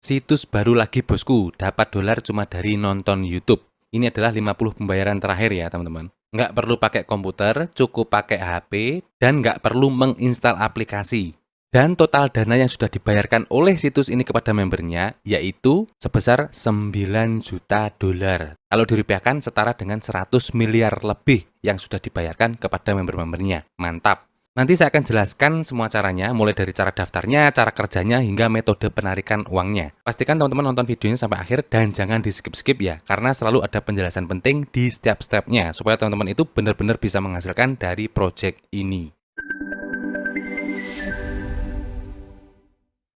Situs baru lagi bosku, dapat dolar cuma dari nonton YouTube. Ini adalah 50 pembayaran terakhir ya teman-teman. Nggak perlu pakai komputer, cukup pakai HP, dan nggak perlu menginstal aplikasi. Dan total dana yang sudah dibayarkan oleh situs ini kepada membernya, yaitu sebesar 9 juta dolar. Kalau dirupiahkan setara dengan 100 miliar lebih yang sudah dibayarkan kepada member-membernya. Mantap! Nanti saya akan jelaskan semua caranya, mulai dari cara daftarnya, cara kerjanya, hingga metode penarikan uangnya. Pastikan teman-teman nonton videonya sampai akhir dan jangan di-skip-skip ya, karena selalu ada penjelasan penting di setiap stepnya, supaya teman-teman itu benar-benar bisa menghasilkan dari project ini.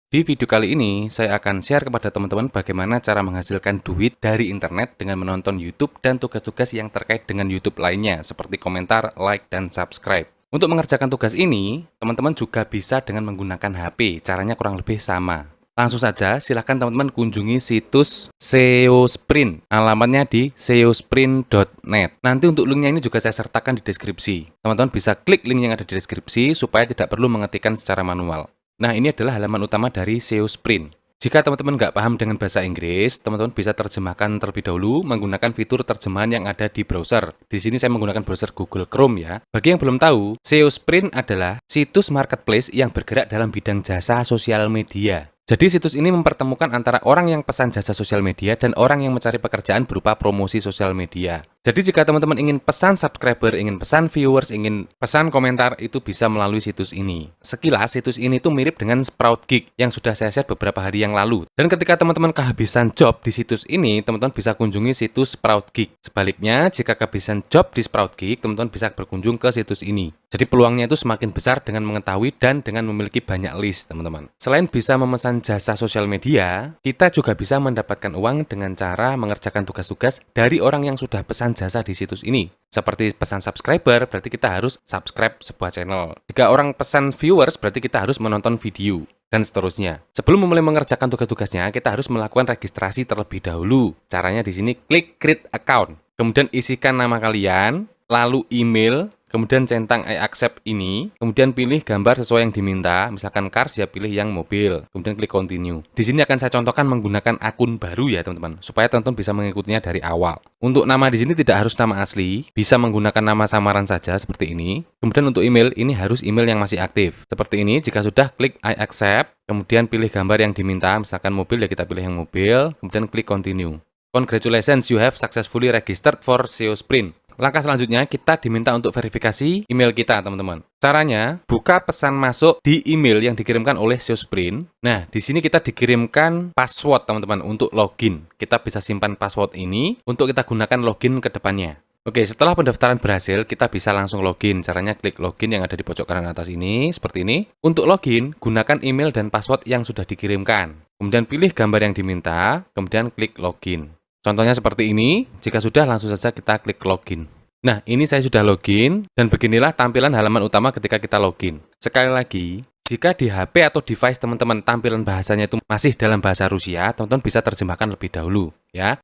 Di video kali ini, saya akan share kepada teman-teman bagaimana cara menghasilkan duit dari internet dengan menonton YouTube dan tugas-tugas yang terkait dengan YouTube lainnya, seperti komentar, like, dan subscribe. Untuk mengerjakan tugas ini, teman-teman juga bisa dengan menggunakan HP. Caranya kurang lebih sama. Langsung saja, silahkan teman-teman kunjungi situs SEO Sprint. Alamatnya di seosprint.net. Nanti untuk linknya ini juga saya sertakan di deskripsi. Teman-teman bisa klik link yang ada di deskripsi supaya tidak perlu mengetikkan secara manual. Nah, ini adalah halaman utama dari SEO Sprint. Jika teman-teman nggak paham dengan bahasa Inggris, teman-teman bisa terjemahkan terlebih dahulu menggunakan fitur terjemahan yang ada di browser. Di sini saya menggunakan browser Google Chrome ya. Bagi yang belum tahu, SEO Sprint adalah situs marketplace yang bergerak dalam bidang jasa sosial media. Jadi situs ini mempertemukan antara orang yang pesan jasa sosial media dan orang yang mencari pekerjaan berupa promosi sosial media. Jadi jika teman-teman ingin pesan subscriber, ingin pesan viewers, ingin pesan komentar, itu bisa melalui situs ini. Sekilas, situs ini tuh mirip dengan Sprout Gig yang sudah saya share beberapa hari yang lalu. Dan ketika teman-teman kehabisan job di situs ini, teman-teman bisa kunjungi situs Sprout Gig. Sebaliknya, jika kehabisan job di Sprout Gig, teman-teman bisa berkunjung ke situs ini. Jadi peluangnya itu semakin besar dengan mengetahui dan dengan memiliki banyak list, teman-teman. Selain bisa memesan jasa sosial media, kita juga bisa mendapatkan uang dengan cara mengerjakan tugas-tugas dari orang yang sudah pesan jasa di situs ini. Seperti pesan subscriber, berarti kita harus subscribe sebuah channel. Jika orang pesan viewers, berarti kita harus menonton video, dan seterusnya. Sebelum memulai mengerjakan tugas-tugasnya, kita harus melakukan registrasi terlebih dahulu. Caranya di sini, klik create account. Kemudian isikan nama kalian, lalu email, kemudian centang I accept ini, kemudian pilih gambar sesuai yang diminta, misalkan cars ya pilih yang mobil, kemudian klik continue. Di sini akan saya contohkan menggunakan akun baru ya teman-teman, supaya teman-teman bisa mengikutinya dari awal. Untuk nama di sini tidak harus nama asli, bisa menggunakan nama samaran saja seperti ini. Kemudian untuk email, ini harus email yang masih aktif. Seperti ini, jika sudah klik I accept, kemudian pilih gambar yang diminta, misalkan mobil ya kita pilih yang mobil, kemudian klik continue. Congratulations, you have successfully registered for SEO Sprint. Langkah selanjutnya, kita diminta untuk verifikasi email kita, teman-teman. Caranya, buka pesan masuk di email yang dikirimkan oleh SEO Sprint. Nah, di sini kita dikirimkan password, teman-teman, untuk login. Kita bisa simpan password ini untuk kita gunakan login ke depannya. Oke, setelah pendaftaran berhasil, kita bisa langsung login. Caranya klik login yang ada di pojok kanan atas ini, seperti ini. Untuk login, gunakan email dan password yang sudah dikirimkan. Kemudian pilih gambar yang diminta, kemudian klik login. Contohnya seperti ini, jika sudah langsung saja kita klik login. Nah, ini saya sudah login, dan beginilah tampilan halaman utama ketika kita login. Sekali lagi, jika di HP atau device teman-teman tampilan bahasanya itu masih dalam bahasa Rusia, teman-teman bisa terjemahkan lebih dahulu, ya.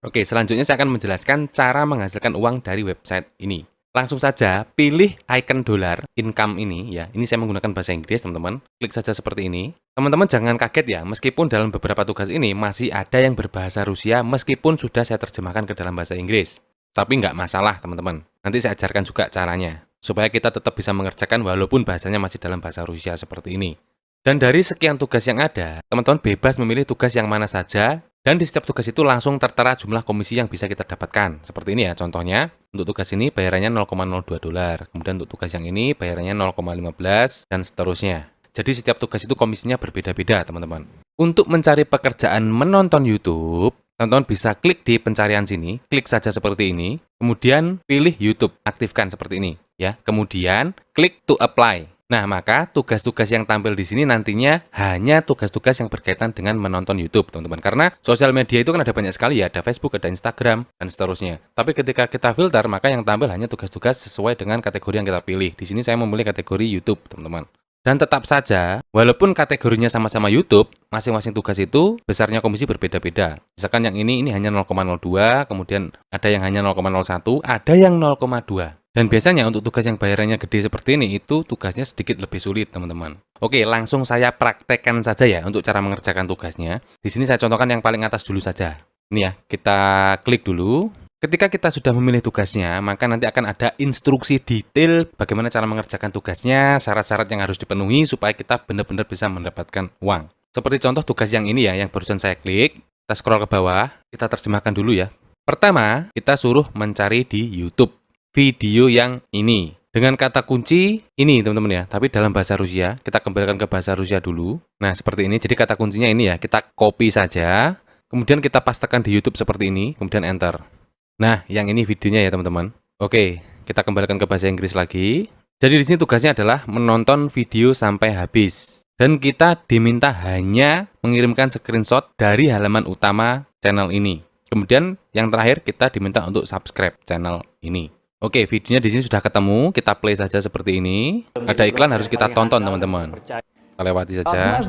Oke, selanjutnya saya akan menjelaskan cara menghasilkan uang dari website ini. Langsung saja pilih icon dolar income ini ya. Ini saya menggunakan bahasa Inggris, teman-teman. Klik saja seperti ini. Teman-teman jangan kaget ya, meskipun dalam beberapa tugas ini masih ada yang berbahasa Rusia meskipun sudah saya terjemahkan ke dalam bahasa Inggris. Tapi nggak masalah, teman-teman. Nanti saya ajarkan juga caranya supaya kita tetap bisa mengerjakan walaupun bahasanya masih dalam bahasa Rusia seperti ini. Dan dari sekian tugas yang ada, teman-teman bebas memilih tugas yang mana saja. Dan di setiap tugas itu langsung tertera jumlah komisi yang bisa kita dapatkan. Seperti ini ya, contohnya. Untuk tugas ini bayarannya 0,02 dolar. Kemudian untuk tugas yang ini bayarannya 0,15 dan seterusnya. Jadi setiap tugas itu komisinya berbeda-beda, teman-teman. Untuk mencari pekerjaan menonton YouTube, teman-teman bisa klik di pencarian sini, klik saja seperti ini. Kemudian pilih YouTube, aktifkan seperti ini ya. Kemudian klik to apply. Nah, maka tugas-tugas yang tampil di sini nantinya hanya tugas-tugas yang berkaitan dengan menonton YouTube, teman-teman. Karena sosial media itu kan ada banyak sekali ya, ada Facebook, ada Instagram, dan seterusnya. Tapi ketika kita filter, maka yang tampil hanya tugas-tugas sesuai dengan kategori yang kita pilih. Di sini saya memilih kategori YouTube, teman-teman. Dan tetap saja, walaupun kategorinya sama-sama YouTube, masing-masing tugas itu besarnya komisi berbeda-beda. Misalkan yang ini hanya 0,02, kemudian ada yang hanya 0,01, ada yang 0,2. Dan biasanya untuk tugas yang bayarannya gede seperti ini, itu tugasnya sedikit lebih sulit, teman-teman. Oke, langsung saya praktekkan saja ya untuk cara mengerjakan tugasnya. Di sini saya contohkan yang paling atas dulu saja. Ini ya, kita klik dulu. Ketika kita sudah memilih tugasnya, maka nanti akan ada instruksi detail bagaimana cara mengerjakan tugasnya, syarat-syarat yang harus dipenuhi supaya kita benar-benar bisa mendapatkan uang. Seperti contoh tugas yang ini ya, yang barusan saya klik. Kita scroll ke bawah, kita terjemahkan dulu ya. Pertama, kita suruh mencari di YouTube video yang ini. Dengan kata kunci ini teman-teman ya, tapi dalam bahasa Rusia. Kita kembalikan ke bahasa Rusia dulu. Nah, seperti ini. Jadi kata kuncinya ini ya, kita copy saja. Kemudian kita pastekan di YouTube seperti ini, kemudian enter. Nah, yang ini videonya ya teman-teman. Oke, kita kembalikan ke bahasa Inggris lagi. Jadi di sini tugasnya adalah menonton video sampai habis. Dan kita diminta hanya mengirimkan screenshot dari halaman utama channel ini. Kemudian yang terakhir kita diminta untuk subscribe channel ini. Oke, videonya di sini sudah ketemu. Kita play saja seperti ini. Ada iklan harus kita tonton teman-teman. Kita lewati saja.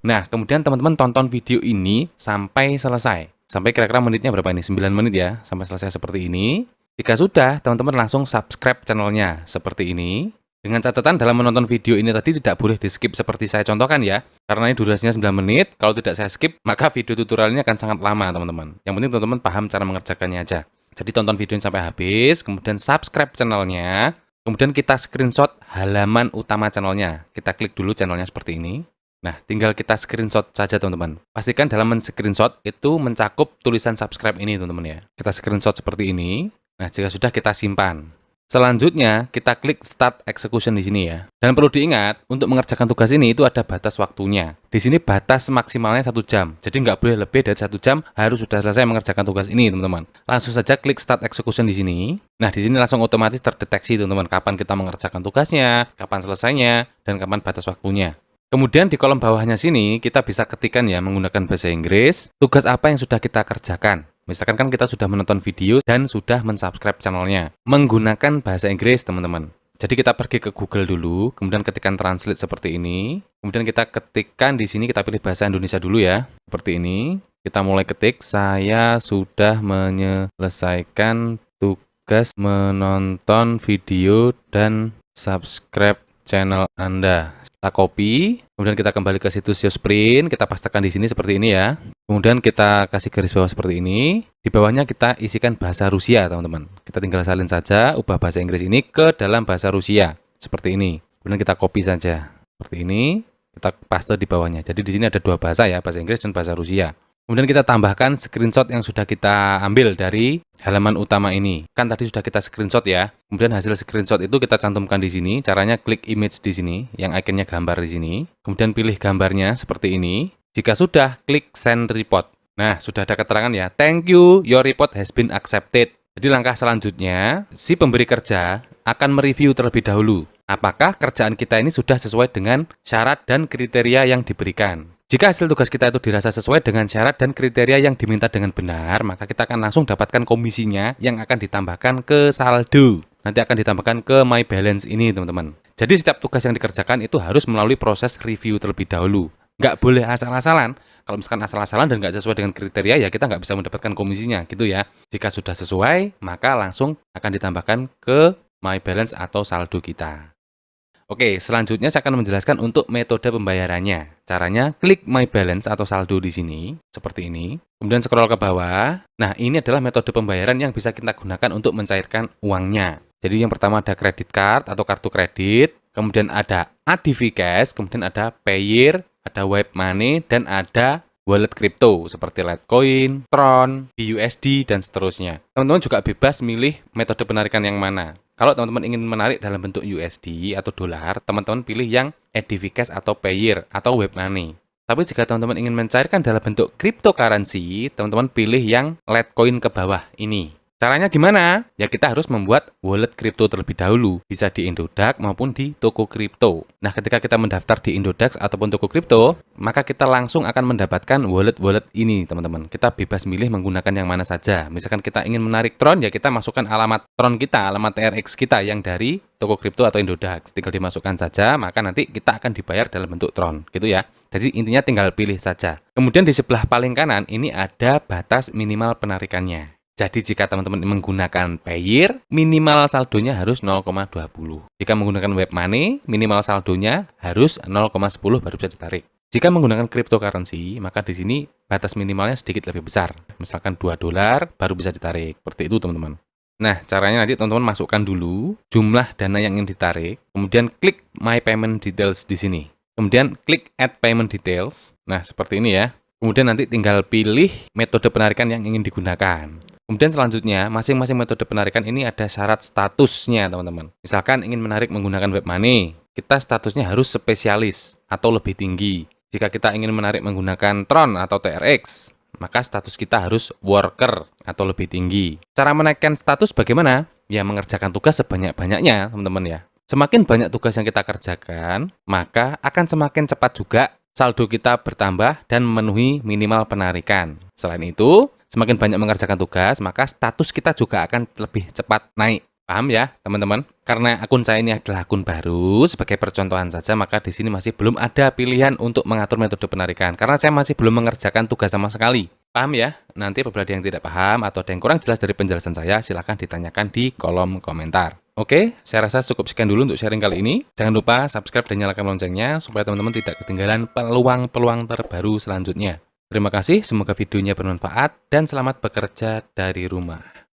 Nah, kemudian teman-teman tonton video ini sampai selesai. Sampai kira-kira menitnya berapa ini? 9 menit ya, sampai selesai seperti ini. Jika sudah, teman-teman langsung subscribe channelnya seperti ini. Dengan catatan dalam menonton video ini tadi tidak boleh di skip seperti saya contohkan ya. Karena ini durasinya 9 menit, kalau tidak saya skip, maka video tutorialnya akan sangat lama teman-teman. Yang penting teman-teman paham cara mengerjakannya aja. Jadi tonton videonya sampai habis, kemudian subscribe channelnya. Kemudian kita screenshot halaman utama channelnya. Kita klik dulu channelnya seperti ini. Nah, tinggal kita screenshot saja teman-teman. Pastikan dalam men-screenshot itu mencakup tulisan subscribe ini teman-teman ya. Kita screenshot seperti ini. Nah, jika sudah kita simpan. Selanjutnya, kita klik Start Execution di sini ya. Dan perlu diingat, untuk mengerjakan tugas ini itu ada batas waktunya. Di sini batas maksimalnya 1 jam. Jadi nggak boleh lebih dari 1 jam, harus sudah selesai mengerjakan tugas ini teman-teman. Langsung saja klik Start Execution di sini. Nah, di sini langsung otomatis terdeteksi teman-teman kapan kita mengerjakan tugasnya, kapan selesainya, dan kapan batas waktunya. Kemudian di kolom bawahnya sini, kita bisa ketikkan ya menggunakan bahasa Inggris, tugas apa yang sudah kita kerjakan. Misalkan kan kita sudah menonton video dan sudah mensubscribe channelnya. Menggunakan bahasa Inggris, teman-teman. Jadi kita pergi ke Google dulu, kemudian ketikkan translate seperti ini. Kemudian kita ketikkan di sini, kita pilih bahasa Indonesia dulu ya. Seperti ini. Kita mulai ketik, saya sudah menyelesaikan tugas menonton video dan subscribe channel Anda. Kita copy, kemudian kita kembali ke situs Yogsprint, kita pastekan di sini seperti ini ya. Kemudian kita kasih garis bawah seperti ini. Di bawahnya kita isikan bahasa Rusia, teman-teman. Kita tinggal salin saja, ubah bahasa Inggris ini ke dalam bahasa Rusia. Seperti ini. Kemudian kita copy saja. Seperti ini, kita paste di bawahnya. Jadi di sini ada 2 bahasa ya, bahasa Inggris dan bahasa Rusia. Kemudian kita tambahkan screenshot yang sudah kita ambil dari halaman utama ini. Kan tadi sudah kita screenshot ya. Kemudian hasil screenshot itu kita cantumkan di sini. Caranya klik image di sini, yang ikonnya gambar di sini. Kemudian pilih gambarnya seperti ini. Jika sudah, klik send report. Nah, sudah ada keterangan ya. Thank you, your report has been accepted. Jadi langkah selanjutnya, si pemberi kerja akan mereview terlebih dahulu. Apakah kerjaan kita ini sudah sesuai dengan syarat dan kriteria yang diberikan. Jika hasil tugas kita itu dirasa sesuai dengan syarat dan kriteria yang diminta dengan benar, maka kita akan langsung dapatkan komisinya yang akan ditambahkan ke saldo. Nanti akan ditambahkan ke my balance ini, teman-teman. Jadi setiap tugas yang dikerjakan itu harus melalui proses review terlebih dahulu. Nggak boleh asal-asalan. Kalau misalkan asal-asalan dan nggak sesuai dengan kriteria, ya kita nggak bisa mendapatkan komisinya, gitu ya. Jika sudah sesuai, maka langsung akan ditambahkan ke my balance atau saldo kita. Oke, selanjutnya saya akan menjelaskan untuk metode pembayarannya. Caranya klik My Balance atau saldo di sini, seperti ini. Kemudian scroll ke bawah. Nah, ini adalah metode pembayaran yang bisa kita gunakan untuk mencairkan uangnya. Jadi yang pertama ada credit card atau kartu kredit, kemudian ada ADV Cash, kemudian ada Payeer, ada Web Money, dan ada wallet kripto seperti Litecoin, Tron, BUSD, dan seterusnya. Teman-teman juga bebas milih metode penarikan yang mana. Kalau teman-teman ingin menarik dalam bentuk USD atau dolar, teman-teman pilih yang ADV Cash atau Payeer atau Web Money. Tapi jika teman-teman ingin mencairkan dalam bentuk cryptocurrency, teman-teman pilih yang Litecoin ke bawah ini. Caranya gimana? Ya kita harus membuat wallet kripto terlebih dahulu. Bisa di Indodax maupun di toko kripto. Nah ketika kita mendaftar di Indodax ataupun toko kripto, maka kita langsung akan mendapatkan wallet-wallet ini teman-teman. Kita bebas milih menggunakan yang mana saja. Misalkan kita ingin menarik Tron, ya kita masukkan alamat Tron kita, alamat TRX kita yang dari toko kripto atau Indodax. Tinggal dimasukkan saja, maka nanti kita akan dibayar dalam bentuk Tron. Gitu ya. Jadi intinya tinggal pilih saja. Kemudian di sebelah paling kanan ini ada batas minimal penarikannya. Jadi jika teman-teman menggunakan Payeer, minimal saldonya harus 0,20. Jika menggunakan web money, minimal saldonya harus 0,10 baru bisa ditarik. Jika menggunakan cryptocurrency, maka di sini batas minimalnya sedikit lebih besar. Misalkan $2 baru bisa ditarik. Seperti itu teman-teman. Nah, caranya nanti teman-teman masukkan dulu jumlah dana yang ingin ditarik, kemudian klik My Payment Details di sini. Kemudian klik Add Payment Details. Nah, seperti ini ya. Kemudian nanti tinggal pilih metode penarikan yang ingin digunakan. Kemudian selanjutnya, masing-masing metode penarikan ini ada syarat statusnya, teman-teman. Misalkan ingin menarik menggunakan web money, kita statusnya harus spesialis atau lebih tinggi. Jika kita ingin menarik menggunakan Tron atau TRX, maka status kita harus worker atau lebih tinggi. Cara menaikkan status bagaimana? Ya, mengerjakan tugas sebanyak-banyaknya, teman-teman ya. Semakin banyak tugas yang kita kerjakan, maka akan semakin cepat juga saldo kita bertambah dan memenuhi minimal penarikan. Selain itu, semakin banyak mengerjakan tugas, maka status kita juga akan lebih cepat naik. Paham ya, teman-teman? Karena akun saya ini adalah akun baru, sebagai percontohan saja, maka di sini masih belum ada pilihan untuk mengatur metode penarikan. Karena saya masih belum mengerjakan tugas sama sekali. Paham ya? Nanti apabila ada yang tidak paham atau ada yang kurang jelas dari penjelasan saya, silahkan ditanyakan di kolom komentar. Oke, saya rasa cukup sekian dulu untuk sharing kali ini. Jangan lupa subscribe dan nyalakan loncengnya, supaya teman-teman tidak ketinggalan peluang-peluang terbaru selanjutnya. Terima kasih, semoga videonya bermanfaat, dan selamat bekerja dari rumah.